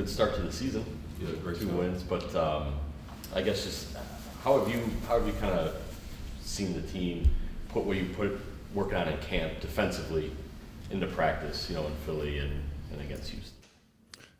good start to the season. Yeah, great 2 start. wins, but I guess just how have you kind of seen the team put what you put working on in camp defensively into practice, in Philly and against Houston?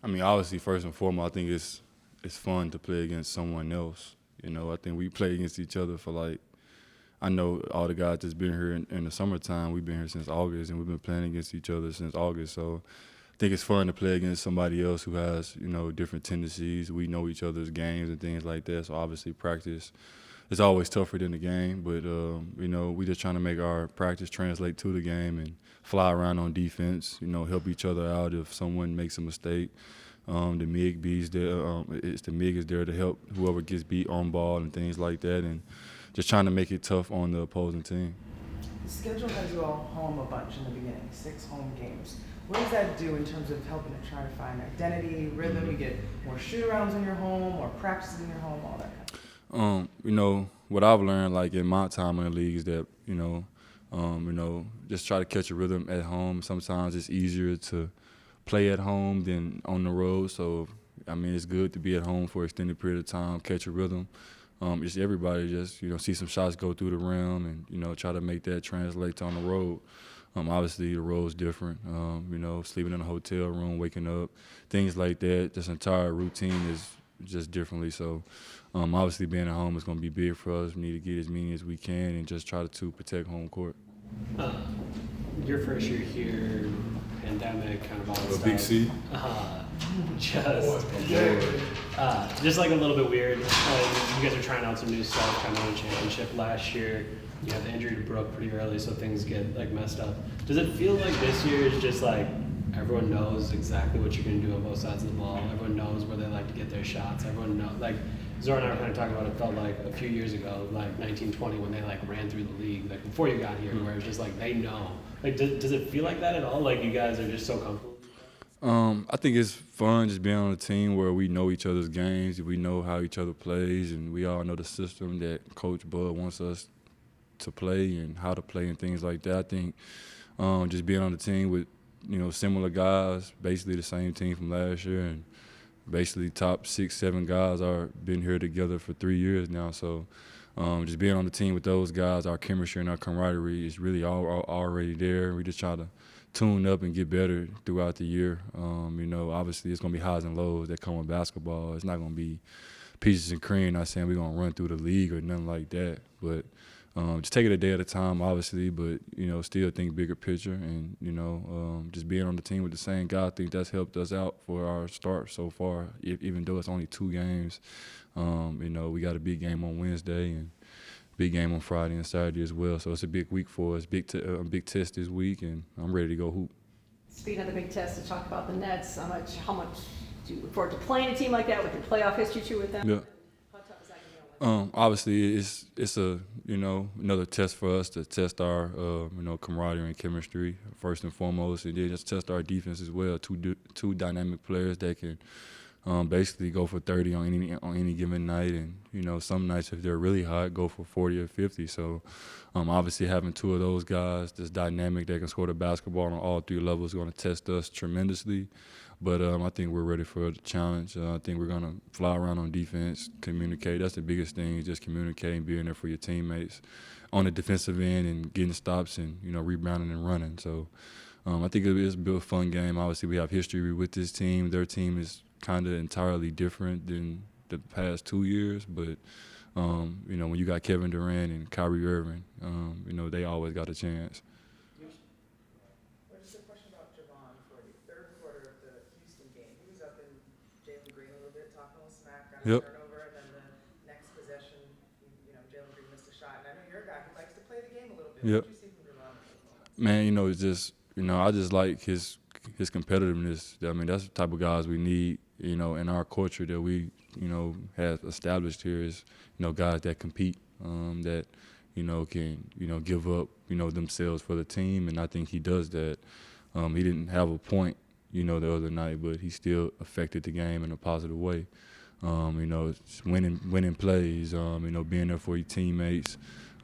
I mean, obviously, first and foremost, I think it's fun to play against someone else. I think we play against each other for I know all the guys that's been here in the summertime, we've been here since August, and we've been playing against each other since August. So I think it's fun to play against somebody else who has, different tendencies. We know each other's games and things like that. So obviously practice is always tougher than the game. But, we just trying to make our practice translate to the game and fly around on defense, help each other out if someone makes a mistake. The MIG B's there. The MIG is there to help whoever gets beat on ball and things like that. And just trying to make it tough on the opposing team. The schedule has you all home a bunch in the beginning, 6 home games. What does that do in terms of helping to try to find identity, rhythm? You get more shoot-arounds in your home, more practices in your home, all that kind of stuff. What I've learned, in my time in the league, is that, just try to catch a rhythm at home. Sometimes it's easier to play at home than on the road. So, it's good to be at home for an extended period of time, catch a rhythm. Just everybody just, see some shots go through the rim and, try to make that translate to on the road. Obviously, the road's different, sleeping in a hotel room, waking up, things like that. This entire routine is just differently. So, obviously, being at home is going to be big for us. We need to get as many as we can and just try to protect home court. Your first year here, pandemic, kind of all that stuff. Big C. Just a little bit weird. You guys are trying out some new stuff, kind of won a championship last year. You have the injury to Brooke pretty early, so things get messed up. Does it feel like this year is just everyone knows exactly what you're going to do on both sides of the ball? Everyone knows where they like to get their shots. Everyone knows. Zora and I were kind of talking about it. Felt like a few years ago, 1920, when they ran through the league, before you got here, where it was just they know. Does it feel like that at all? You guys are just so comfortable? I think it's fun just being on a team where we know each other's games, we know how each other plays, and we all know the system that Coach Bud wants us to play and how to play and things like that. I think just being on the team with, similar guys, basically the same team from last year, and basically top 6, 7 guys are been here together for 3 years now. So just being on the team with those guys, our chemistry and our camaraderie is really already there. We just try to tune up and get better throughout the year. Obviously it's going to be highs and lows that come with basketball. It's not going to be peaches and cream. Not saying we're going to run through the league or nothing like that, but just take it a day at a time, obviously, but, still think bigger picture and, just being on the team with the same guy, I think that's helped us out for our start so far, even though it's only 2 games. We got a big game on Wednesday and big game on Friday and Saturday as well. So it's a big week for us, big test this week, and I'm ready to go hoop. Speaking of the big test, to talk about the Nets, how much do you look forward to playing a team like that with your playoff history too with them? Yeah. Obviously, it's a another test for us to test our camaraderie and chemistry first and foremost, and then just test our defense as well. Two dynamic players that can basically go for 30 on any given night, and some nights if they're really hot, go for 40 or 50. So obviously having 2 of those guys that's dynamic that can score the basketball on all 3 levels is going to test us tremendously. But I think we're ready for the challenge. I think we're going to fly around on defense, communicate. That's the biggest thing, just communicating, being there for your teammates on the defensive end and getting stops and, rebounding and running. So I think it's a fun game. Obviously, we have history with this team. Their team is kind of entirely different than the past 2 years. But, when you got Kevin Durant and Kyrie Irving, they always got a chance. Just a question about Javon for the third quarter of the Houston game. He was up in Jalen Green a little bit, talking a little smack, got a turnover, and then the next possession, Jalen Green missed a shot. And I know you're a guy who likes to play the game a little bit. Yep. What did you see from Javon? Man, it's just, I just like his competitiveness. I mean, that's the type of guys we need, in our culture that we, have established here is, guys that compete, that, can, give up, themselves for the team. And I think he does that. He didn't have a point, the other night, but he still affected the game in a positive way. Winning plays, being there for your teammates,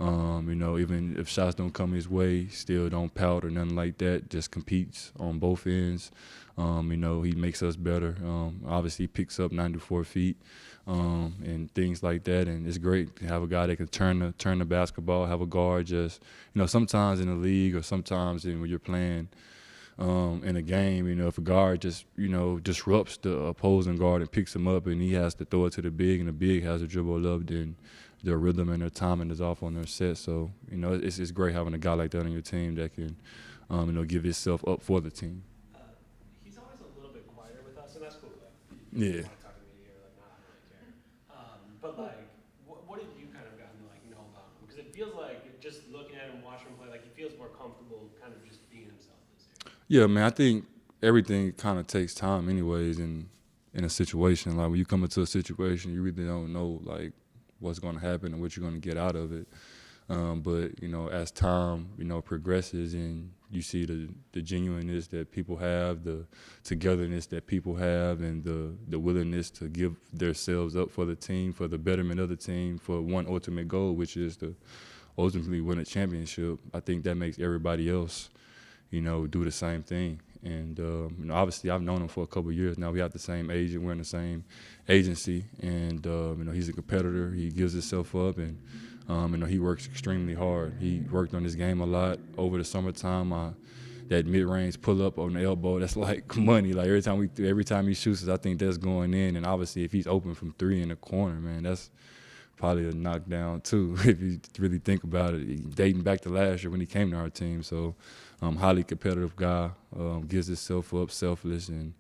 You know, even if shots don't come his way, still don't pout or nothing like that. Just competes on both ends. You know, he makes us better. Obviously, he picks up 94 feet and things like that. And it's great to have a guy that can turn the basketball, have a guard just, you know, sometimes in the league or sometimes when you're playing in a game, you know, if a guard just, you know, disrupts the opposing guard and picks him up and he has to throw it to the big and the big has to dribble up, then their rhythm and their timing is off on their set. So, you know, it's great having a guy like that on your team that can, you know, give himself up for the team. He's always a little bit quieter with us, and that's cool. Like, Yeah. you want to talk to me or like, nah, I don't really care. But like, what have you kind of gotten to like know about him? Because it feels like just looking at him, watching him play, like he feels more comfortable, kind of just being himself this year. Yeah, man, I think everything kind of takes time anyways in a situation. Like when you come into a situation, you really don't know like what's going to happen and what you're going to get out of it. But, you know, as time, you know, progresses and you see the genuineness that people have, the togetherness that people have, and the willingness to give themselves up for the team, for the betterment of the team, for one ultimate goal, which is to ultimately win a championship, I think that makes everybody else, you know, do the same thing. And, you know, obviously I've known him for a couple of years now. We have the same agent. We're in the same agency. And, you know, he's a competitor. He gives himself up. And, you know, he works extremely hard. He worked on his game a lot over the summertime. That mid-range pull-up on the elbow, that's like money. Like every time he shoots, I think that's going in. And obviously if he's open from three in the corner, man, that's probably a knockdown too, if you really think about it, dating back to last year when he came to our team. So highly competitive guy, gives himself up, selfless, and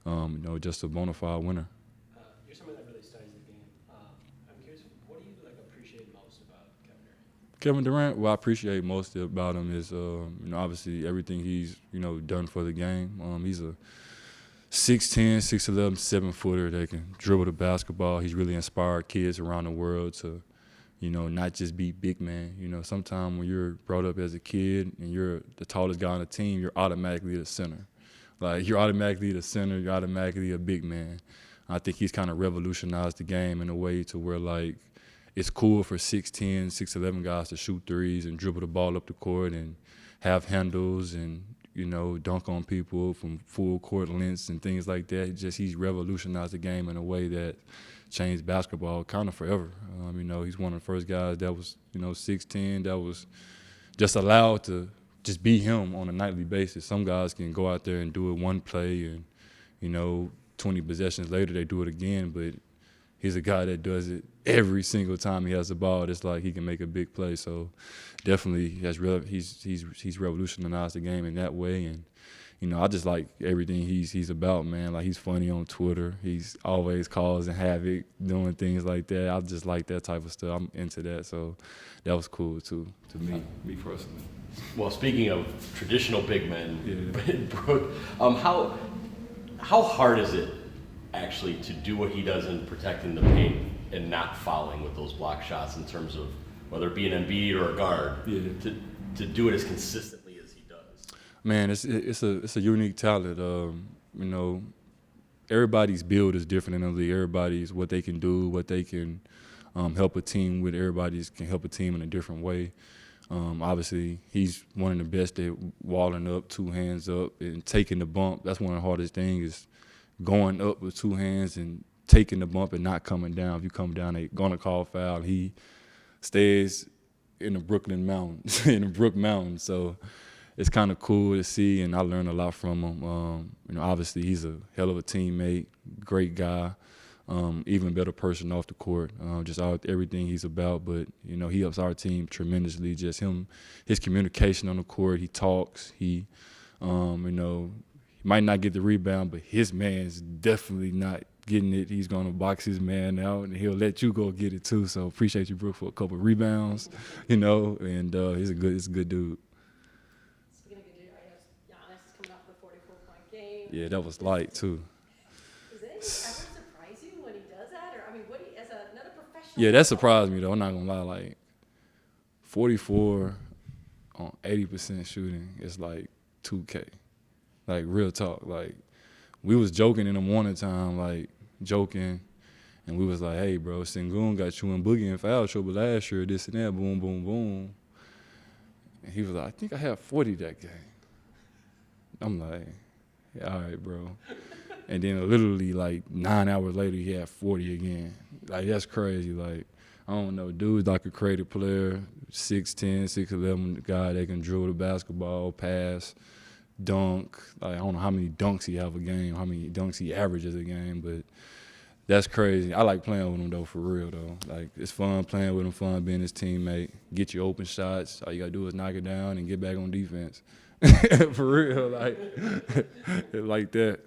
you know, just a bona fide winner. You're someone that really studies the game. I'm curious, what do you like appreciate most about Kevin Durant? Kevin Durant, what I appreciate most about him is, you know, obviously everything he's, you know, done for the game. He's a 6'10", 6'11", 7-footer that can dribble the basketball. He's really inspired kids around the world to, you know, not just be big man. You know, sometimes when you're brought up as a kid and you're the tallest guy on the team, you're automatically the center. Like, you're automatically the center, you're automatically a big man. I think he's kind of revolutionized the game in a way to where, like, it's cool for 6'10", 6'11" guys to shoot threes and dribble the ball up the court and have handles and, you know, dunk on people from full court lengths and things like that. He's revolutionized the game in a way that changed basketball kind of forever. You know, he's one of the first guys that was, you know, 6'10", that was just allowed to just be him on a nightly basis. Some guys can go out there and do it one play and, you know, 20 possessions later they do it again, but he's a guy that does it every single time he has the ball. It's like he can make a big play. So definitely he's revolutionized the game in that way. And, you know, I just like everything he's about, man. Like, he's funny on Twitter. He's always causing havoc, doing things like that. I just like that type of stuff. I'm into that. So that was cool, too, to me personally. Well, speaking of traditional big men, Yeah. Brooke, how hard is it actually to do what he does in protecting the paint and not fouling with those block shots in terms of whether it be an Embiid or a guard, to do it as consistently as he does? Man, it's a unique talent. You know, everybody's build is different in the league. Everybody's what they can do, what they can help a team with. Everybody can help a team in a different way. Obviously, he's one of the best at walling up, two hands up, and taking the bump. That's one of the hardest things, is going up with two hands and taking the bump and not coming down. If you come down, they're going to call foul. He stays in the Brooklyn Mountains, in the Brook Mountains. So it's kind of cool to see, and I learned a lot from him. You know, obviously, he's a hell of a teammate, great guy. Even better person off the court, just everything he's about. But, you know, he helps our team tremendously. Just his communication on the court, he talks. He, you know, he might not get the rebound, but his man's definitely not getting it. He's going to box his man out, and he'll let you go get it too. So appreciate you, Brooke, for a couple of rebounds, you know, and he's a good dude. Speaking of good, I guess Giannis coming off the 44-point game. Yeah, that was light too. Does anything ever surprise you when he does that? Or, I mean, as another professional? Yeah, that surprised me though. I'm not gonna lie. Like 44 on 80% shooting is like 2K. Like, real talk. Like, we was joking in the morning time, like joking, And we was like, hey, bro, Sengun got you in boogie and foul trouble last year, this and that, boom, boom, boom. And he was like, I think I had 40 that game. I'm like, yeah, all right, bro. And then literally like 9 hours later, he had 40 again. Like, that's crazy. Like, I don't know, dude's like a creative player, 6'10", 6'11", guy that can dribble the basketball, pass, dunk. Like, I don't know how many dunks he have a game, how many dunks he averages a game, but that's crazy. I like playing with him, though, for real, though. Like, it's fun playing with him, fun being his teammate. Get you open shots. All you got to do is knock it down and get back on defense. For real, like that.